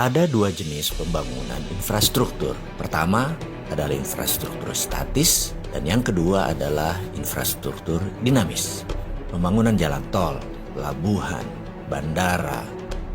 Ada dua jenis pembangunan infrastruktur. Pertama adalah infrastruktur statis dan yang kedua adalah infrastruktur dinamis. Pembangunan jalan tol, pelabuhan, bandara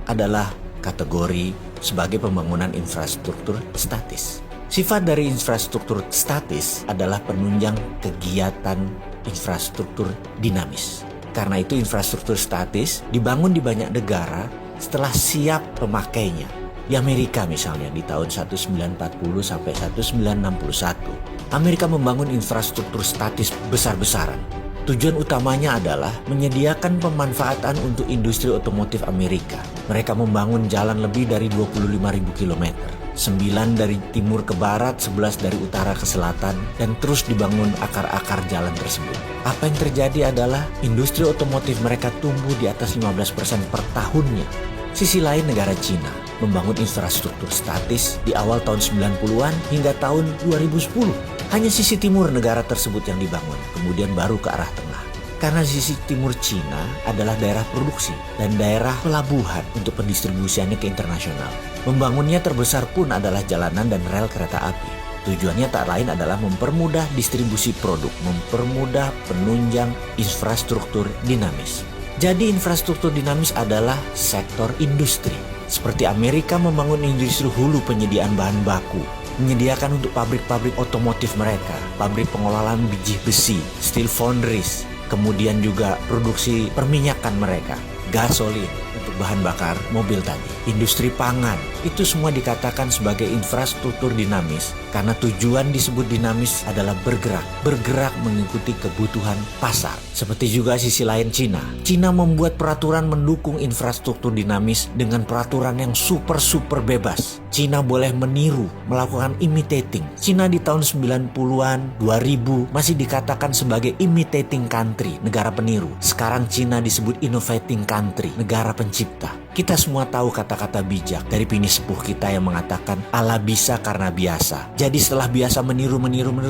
adalah kategori sebagai pembangunan infrastruktur statis. Sifat dari infrastruktur statis adalah penunjang kegiatan infrastruktur dinamis. Karena itu infrastruktur statis dibangun di banyak negara setelah siap pemakainya. Di Amerika misalnya di tahun 1940 sampai 1961, Amerika membangun infrastruktur statis besar-besaran. Tujuan utamanya adalah menyediakan pemanfaatan untuk industri otomotif Amerika. Mereka membangun jalan lebih dari 25.000 km. 9 dari timur ke barat, 11 dari utara ke selatan, dan terus dibangun akar-akar jalan tersebut. Apa yang terjadi adalah industri otomotif mereka tumbuh di atas 15% per tahunnya. Sisi lain negara Cina membangun infrastruktur statis di awal tahun 90-an hingga tahun 2010. Hanya sisi timur negara tersebut yang dibangun, kemudian baru ke arah tengah. Karena sisi timur Cina adalah daerah produksi dan daerah pelabuhan untuk pendistribusiannya ke internasional. Membangunnya terbesar pun adalah jalanan dan rel kereta api. Tujuannya tak lain adalah mempermudah distribusi produk, mempermudah penunjang infrastruktur dinamis. Jadi infrastruktur dinamis adalah sektor industri. Seperti Amerika membangun industri hulu penyediaan bahan baku, menyediakan untuk pabrik-pabrik otomotif mereka, pabrik pengolahan biji besi, steel foundries, kemudian juga produksi perminyakan mereka, gasolin untuk bahan bakar mobil tadi, industri pangan, itu semua dikatakan sebagai infrastruktur dinamis karena tujuan disebut dinamis adalah bergerak mengikuti kebutuhan pasar. Seperti juga sisi lain Cina. Cina membuat peraturan mendukung infrastruktur dinamis dengan peraturan yang super bebas. Cina boleh meniru, melakukan imitating. Cina di tahun 90-an, 2000 masih dikatakan sebagai imitating country, negara peniru. Sekarang Cina disebut innovating country, negara pencipta. Kita semua tahu kata-kata bijak dari Pini Sepuh kita yang mengatakan Allah bisa karena biasa. Jadi setelah biasa meniru,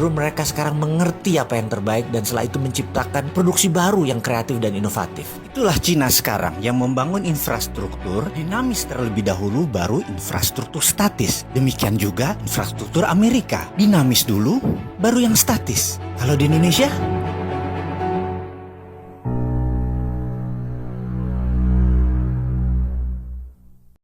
mereka sekarang mengerti apa yang terbaik dan setelah itu menciptakan produksi baru yang kreatif dan inovatif. Itulah Cina sekarang yang membangun infrastruktur dinamis terlebih dahulu baru infrastruktur statis. Demikian juga infrastruktur Amerika. Dinamis dulu baru yang statis. Kalau di Indonesia